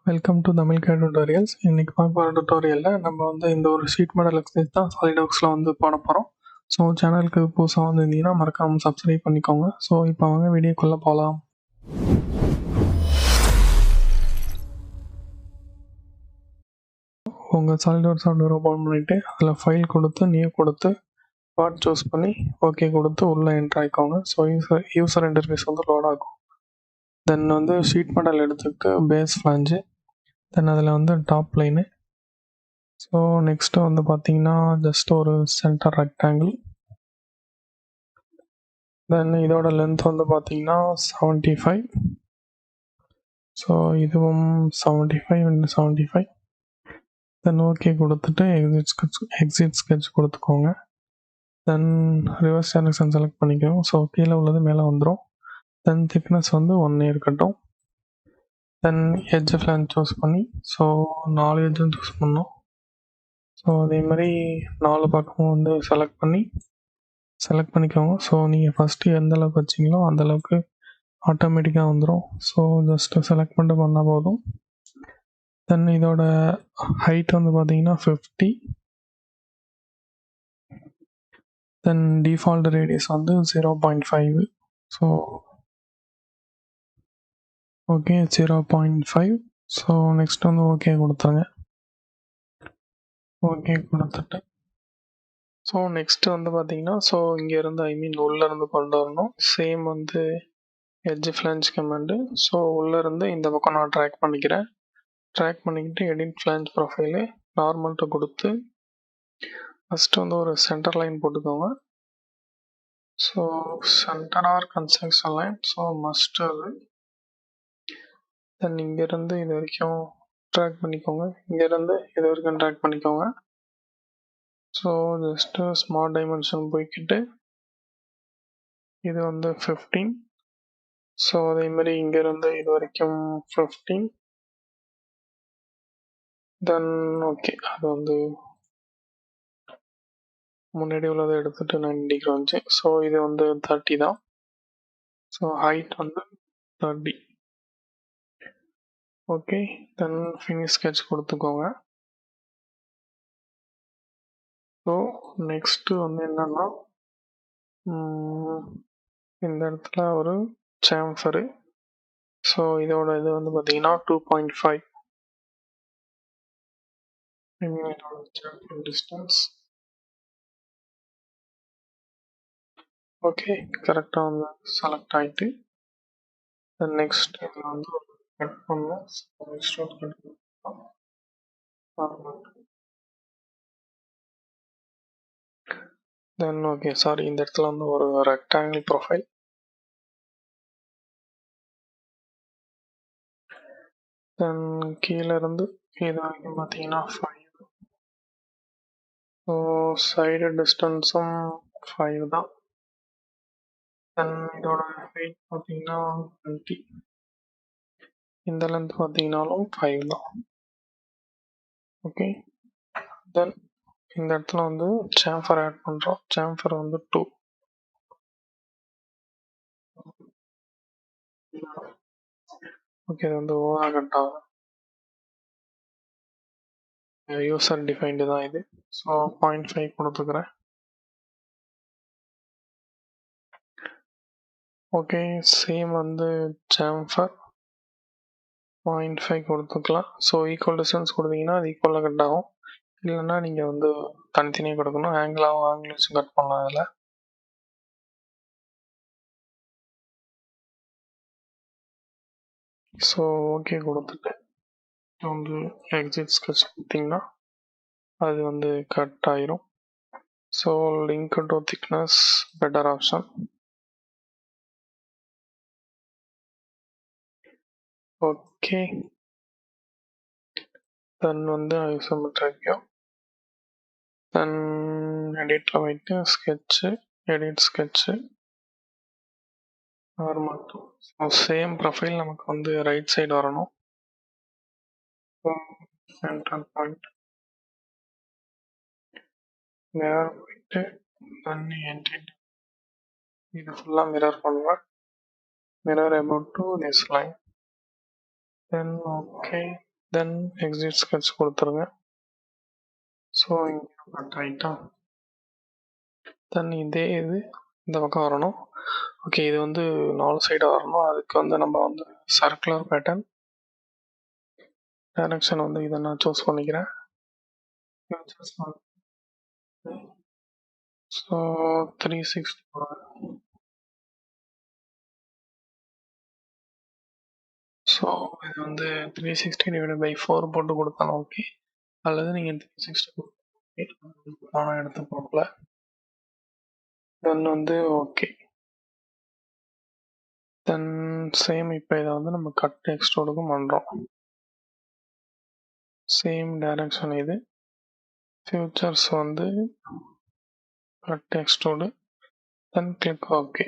Welcome to தமிழ்கா tutorials. இன்னைக்கு பார்க்க போகிற டுட்டோரியலில் நம்ம வந்து இந்த ஒரு ஷீட் மாடல் எக்ஸசைஸ் தான் சாலிட்வொர்க்ஸில் வந்து போட போகிறோம். ஸோ சேனலுக்கு புதுசாக வந்திருந்தீங்கன்னா மறக்காமல் சப்ஸ்கிரைப் பண்ணிக்கோங்க. ஸோ இப்போ அவங்க வீடியோக்குள்ளே போகலாம். உங்கள் சாலிட்வொர்க்ஸ் சாஃப்ட்வேர் ஓப்பன் பண்ணிவிட்டு அதில் ஃபைல் கொடுத்து நியூ கொடுத்து பார்ட் சூஸ் பண்ணி ஓகே கொடுத்து உள்ளே என்ட்ரு ஆகிக்கோங்க. ஸோ யூசர் இன்டர்ஃபேஸ் வந்து லோட் ஆகும். தென் வந்து ஷீட் மாடல் எடுத்துக்கிட்டு பேஸ் ஃப்ளாஞ்சு, தென் அதில் வந்து டாப் லைனு. ஸோ நெக்ஸ்ட்டு வந்து பார்த்தீங்கன்னா ஜஸ்ட் ஒரு சென்டர் ரெக்டாங்கிள். தென் இதோட லென்த் வந்து பார்த்தீங்கன்னா 75. ஸோ இதுவும் 75 into 75. தென் ஓகே கொடுத்துட்டு எக்ஸிட் ஸ்கெட்ச் கொடுத்துக்கோங்க. தென் ரிவர்ஸ் டைரக்ஷன் செலக்ட் பண்ணிக்கோங்க. ஸோ கீழே உள்ளது மேலே வந்துடும். தென் திக்னஸ் வந்து 1 இருக்கட்டும். தென் எட்ஜ் ஃப்ளான் சூஸ் பண்ணி ஸோ 4 எட்ஜும் சூஸ் பண்ணோம். ஸோ அதே மாதிரி 4 பக்கமும் வந்து செலக்ட் பண்ணிக்கோங்க. ஸோ நீங்கள் ஃபஸ்ட்டு எந்த அளவுக்கு வச்சிங்களோ அந்தளவுக்கு ஆட்டோமேட்டிக்காக வந்துடும். ஸோ ஜஸ்ட்டு செலக்ட் பண்ணிட்டு பண்ணால் போதும். தென் இதோட ஹைட் வந்து பார்த்தீங்கன்னா 50. தென் டிஃபால்ட் ரேடியஸ் வந்து 0.5. So okay 0.5. ஸோ நெக்ஸ்ட் வந்து ஓகே கொடுத்துருங்க. ஓகே கொடுத்துட்டு ஸோ நெக்ஸ்ட்டு வந்து பார்த்தீங்கன்னா ஸோ இங்கேருந்து உள்ளேருந்து கொண்டு வரணும். சேம் வந்து எட்ஜ் ஃப்ளான்ச் கமாண்டு. ஸோ உள்ளேருந்து இந்த பக்கம் நான் ட்ராக் பண்ணிக்கிட்டு எடிட் ஃப்ளான்ச் ப்ரொஃபைலு நார்மல்ட்டு கொடுத்து ஃபஸ்ட்டு வந்து ஒரு சென்டர் லைன் போட்டுக்கோங்க. So centre or construction line. So must அது. தென் இங்கேருந்து இது வரைக்கும் ட்ராக் பண்ணிக்கோங்க. இங்கேருந்து இது வரைக்கும் ட்ராக் பண்ணிக்கோங்க. ஸோ ஜஸ்ட்டு ஸ்மார்ட் டைமென்ஷன் போய்கிட்டு இது வந்து 15. ஸோ அதேமாதிரி இங்கேருந்து இது வரைக்கும் 15. தென் ஓகே அது வந்து முன்னாடி உள்ளதை எடுத்துகிட்டு 90 டிகிரி வந்துச்சு. ஸோ இது வந்து 30 தான். ஸோ ஹைட் வந்து 30. ஓகே தென் ஃபினிஷ் ஸ்கெட்ச் கொடுத்துக்கோங்க. ஸோ நெக்ஸ்ட்டு வந்து என்னென்னா இந்த இடத்துல ஒரு சாம்ஃபரு. ஸோ இதோட இது வந்து பார்த்தீங்கன்னா 2.5. இதோட சாம்ஃபர் டிஸ்டன்ஸ் ஓகே கரெக்டாக வந்து செலக்ட் ஆகிட்டு தென் நெக்ஸ்ட் இதில் வந்து கட் பண்ணணும். தென் ஓகே சாரி இந்த இடத்துல வந்து ஒரு ரெக்டாங்கிள் ப்ரொஃபைல். தென் கீழே இருந்து இது வரைக்கும் பார்த்தீங்கன்னா 5. ஸோ சைடு டிஸ்டன்ஸும் 5 தான். தென் இதோட ஹைட் பார்த்தீங்கன்னா 20. இந்த லென்த் பார்த்தீங்கன்னாலும் 5 தான். ஓகே தென் இந்த இடத்துல வந்து சாம்ஃபர் ஆட் பண்ணுறோம். சாம்ஃபர் வந்து 2. ஓகே இது வந்து ஓவராக கட் ஆகும். யூசர் டிஃபைன்டு தான் இது. ஸோ 0.5 கொடுத்துக்கிறேன். ஓகே சேம் வந்து சாம்ஃபர் 0.5 கொடுத்துக்கலாம். ஸோ ஈக்குவல் டிஸ்டன்ஸ் கொடுத்தீங்கன்னா அது ஈக்குவலாக கட் ஆகும். இல்லைன்னா நீங்கள் வந்து தனித்தனியாக கொடுக்கணும். ஆங்கிள் வச்சு கட் பண்ணலாம் அதில். ஸோ ஓகே கொடுத்துட்டு வந்து எக்ஸிட் ஸ்கெட்ச் கொடுத்தீங்கன்னா அது வந்து கட் ஆயிரும். So link to thickness better option. Okay then வந்து ஐசோமெட்ரிக்கும் தென் எடிட்டில் போயிட்டு edit sketch normal. So same profile நமக்கு வந்து ரைட் சைடு வரணும். சென்ட்ரல் பாயிண்ட் மிரர் போயிட்டு தண்ணி என்டிட்டி இது ஃபுல்லாக மிரர் பண்ணுவேன். Mirror about to this line. Then okay then exit sketch கொடுத்துருங்க. ஸோ இங்கே கட் ஆகிட்டா. தென் இதே இது இந்த பக்கம் வரணும். ஓகே, இது வந்து 4 சைடு வரணும். அதுக்கு வந்து நம்ம வந்து சர்க்குலர் பேட்டர்ன் டைரக்ஷன் வந்து இதை நான் சூஸ் பண்ணிக்கிறேன். ஸோ 360. ஸோ இது வந்து 360/4 போட்டு கொடுத்தாலும் ஓகே, அல்லது நீங்கள் 360 ஆனால் எடுத்து போகல. தென் வந்து ஓகே. தென் சேம் இப்போ இதை வந்து நம்ம கட் எக்ஸ்ட்ரோடுக்கும் பண்ணுறோம். சேம் டைரக்ஷன் இது. ஃபியூச்சர்ஸ் வந்து cut extrude. Then click okay.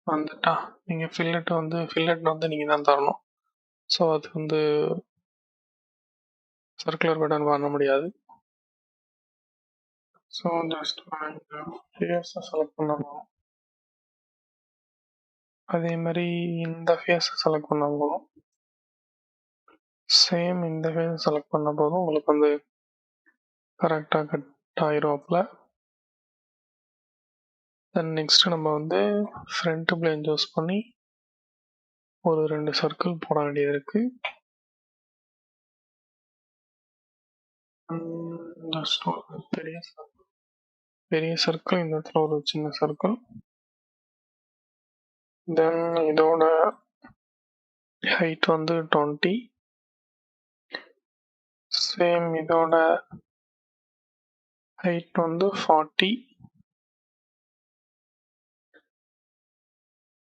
வந்துட்டா. நீங்கள் ஃபில்லட் வந்து நீங்கள் தான் தரணும். ஸோ அது வந்து சர்க்குலர் பேட்டர்ன் பண்ண முடியாது. ஸோ ஜஸ்ட் ஃபேஸை செலக்ட் பண்ண போகிறோம். அதே மாதிரி இந்த ஃபேஸை செலக்ட் பண்ண போதும். சேம் இந்த ஃபேஸை செலக்ட் பண்ண போதும் உங்களுக்கு வந்து கரெக்டாக கட் ஆயிரும். அப்பல தென் நெக்ஸ்ட் நம்ம வந்து ஃப்ரண்ட் பிளேன் சூஸ் பண்ணி ஒரு 2 சர்க்கிள் போட வேண்டியது இருக்கு. ஜஸ்ட் ஒரு பெரிய சர்க்கிள், இந்த இடத்துல ஒரு சின்ன சர்க்கிள். தென் இதோட ஹைட் வந்து 20. சேம் இதோட ஹைட் வந்து 40.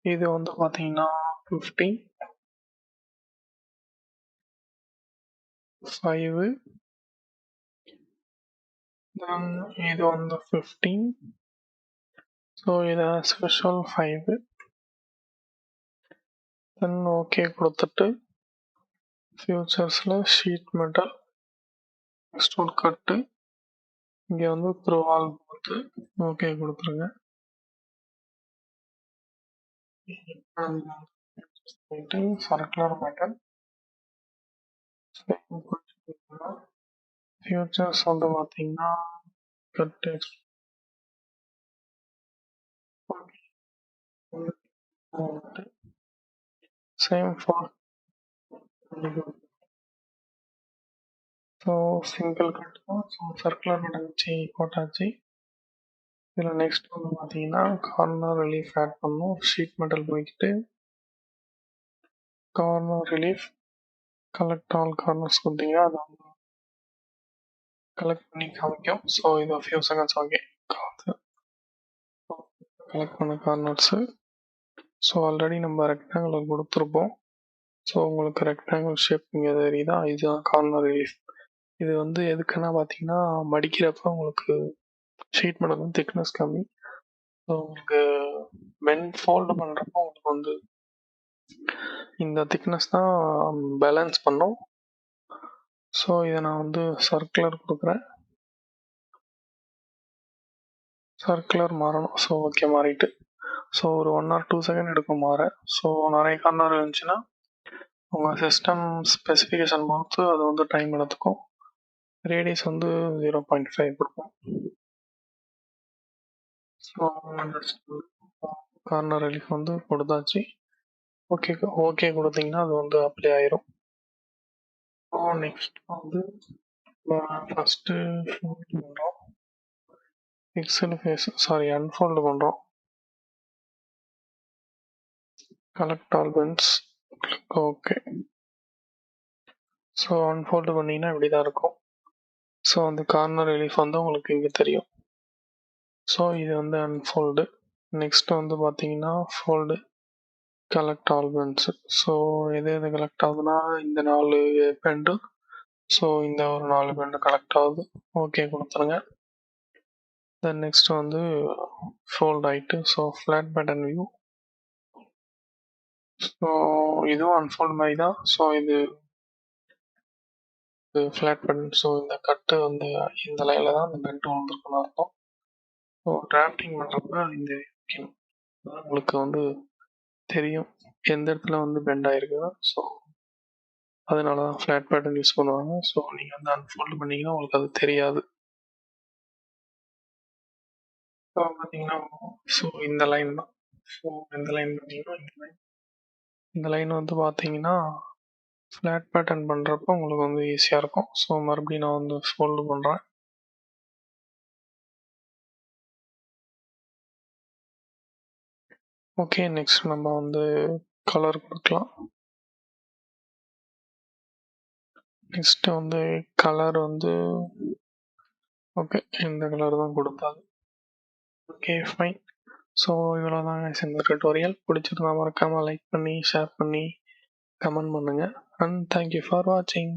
இது வந்து பார்த்தீங்கன்னா 50, 5. தென் இது வந்து 15. ஸோ இது ஆஸ் யூஷுவல் 5. தென் ஓகே கொடுத்துட்டு ஃபியூச்சர்ஸில் ஷீட் மெட்டல் எக்ஸ்ட்ரூட் கட்டு இங்கே வந்து த்ரூ ஆல் கொடுத்து ஓகே கொடுத்துருங்க. சர்க்குலர் பேட்டர்ன் ஃபியூச்சர்ஸ் வந்து பார்த்தீங்கன்னா cut same for. So single cut தான். ஸோ சர்க்குலர் பேட்டர்ன் வச்சு போட்டாச்சு. இதில் நெக்ஸ்ட் வந்து பார்த்தீங்கன்னா கார்னர் ரிலீஃப் ஆட் பண்ணணும். ஷீட் மெட்டல் போய்கிட்டு corner relief collect all corners கொடுத்தீங்கன்னா அதை வந்து கலெக்ட் பண்ணி காமிக்கும். ஸோ இது ஃபியூ செகண்ட்ஸ் ஓகே கலெக்ட் பண்ண கார்னர்ஸு. ஸோ ஆல்ரெடி நம்ம ரெக்டாங்கிள் கொடுத்துருப்போம். ஸோ உங்களுக்கு ரெக்டாங்கிள் ஷேப் இங்கே தெரியுதா, இதுதான் கார்னர் ரிலீஃப். இது வந்து எதுக்குன்னா பார்த்தீங்கன்னா மடிக்கிறப்ப உங்களுக்கு ஷீட் மெட்டல் வந்து திக்னஸ் கம்மி. ஸோ உங்களுக்கு ஃபோல்டு பண்ணுறப்போ உங்களுக்கு வந்து இந்த திக்னஸ் தான் பேலன்ஸ் பண்ணும். ஸோ இதை நான் வந்து சர்க்குலர் கொடுக்குறேன். சர்க்குலர் மாறணும். ஸோ ஓகே மாறிட்டு. ஸோ ஒரு 1 or 2 செகண்ட் எடுக்கும் மாற. ஸோ நிறைய கார்னர் இருந்துச்சுன்னா உங்கள் சிஸ்டம் ஸ்பெசிஃபிகேஷன் பொறுத்து அது வந்து டைம் எடுத்துக்கும். ரேடியஸ் வந்து 0.5 கொடுக்கும். ஸோ கார்னர் ரிலீஃப் வந்து கொடுத்தாச்சு. ஓகே ஓகே கொடுத்தீங்கன்னா அது வந்து அப்ளை ஆயிரும். ஸோ நெக்ஸ்ட் வந்து ஃபஸ்ட்டு ஃபோல்டு பண்ணுறோம். ஃபிக்ஸ்டு ஃபேஸ் அன்ஃபோல்டு பண்ணுறோம். Collect all pens okay. So unfold பண்ணிங்கன்னா இப்படி தான் இருக்கும். ஸோ அந்த கார்னர் ரிலீஃப் வந்து உங்களுக்கு இங்கே தெரியும். ஸோ இது வந்து அன்ஃபோல்டு. நெக்ஸ்ட் வந்து பார்த்தீங்கன்னா fold collect all Benz. So எது கலெக்ட் ஆகுதுன்னா இந்த 4 பெண்டு. ஸோ இந்த ஒரு 4 பெண்டு கலெக்ட் ஆகுது. ஓகே கொடுத்துருங்க. தென் நெக்ஸ்ட் வந்து ஃபோல்ட் ஆகிட்டு so flat pattern view. So இதுவும் அன்ஃபோல்ட் மாதிரி தான். ஸோ இது ஃப்ளாட் பேட்டர்ன். ஸோ இந்த கட்டு வந்து இந்த லைனில் தான் இந்த பெண்ட் வந்துருக்குன்னு அர்த்தம். ஸோ டிராஃப்டிங் பண்ணுறப்ப இந்த உங்களுக்கு வந்து தெரியும் எந்த இடத்துல வந்து பெண்ட் ஆகிருக்குதோ. ஸோ அதனால தான் ஃப்ளாட் பேட்டர்ன் யூஸ் பண்ணுவாங்க. ஸோ நீங்கள் வந்து அன்ஃபோல்டு பண்ணிங்கன்னா உங்களுக்கு அது தெரியாது. ஸோ பார்த்தீங்கன்னா ஸோ இந்த லைன் தான். ஸோ இந்த லைன் பார்த்தீங்கன்னா இந்த லைன் வந்து பார்த்தீங்கன்னா ஃப்ளாட் பேட்டர்ன் பண்ணுறப்போ உங்களுக்கு வந்து ஈஸியாக இருக்கும். ஸோ மறுபடியும் நான் வந்து ஃபோல்டு பண்ணுறேன். ஓகே, நெக்ஸ்ட் நம்ம வந்து கலர் கொடுக்கலாம். நெக்ஸ்ட் வந்து கலர் வந்து ஓகே, இந்த கலர் தான் கொடுத்தாது. Okay fine. ஸோ இவ்வளோ தாங்க இந்த டுட்டோரியல். பிடிச்சிருந்தா மறக்காமல் லைக் பண்ணி ஷேர் பண்ணி கமெண்ட் பண்ணுங்கள். அண்ட் தேங்க்யூ ஃபார் வாட்சிங்.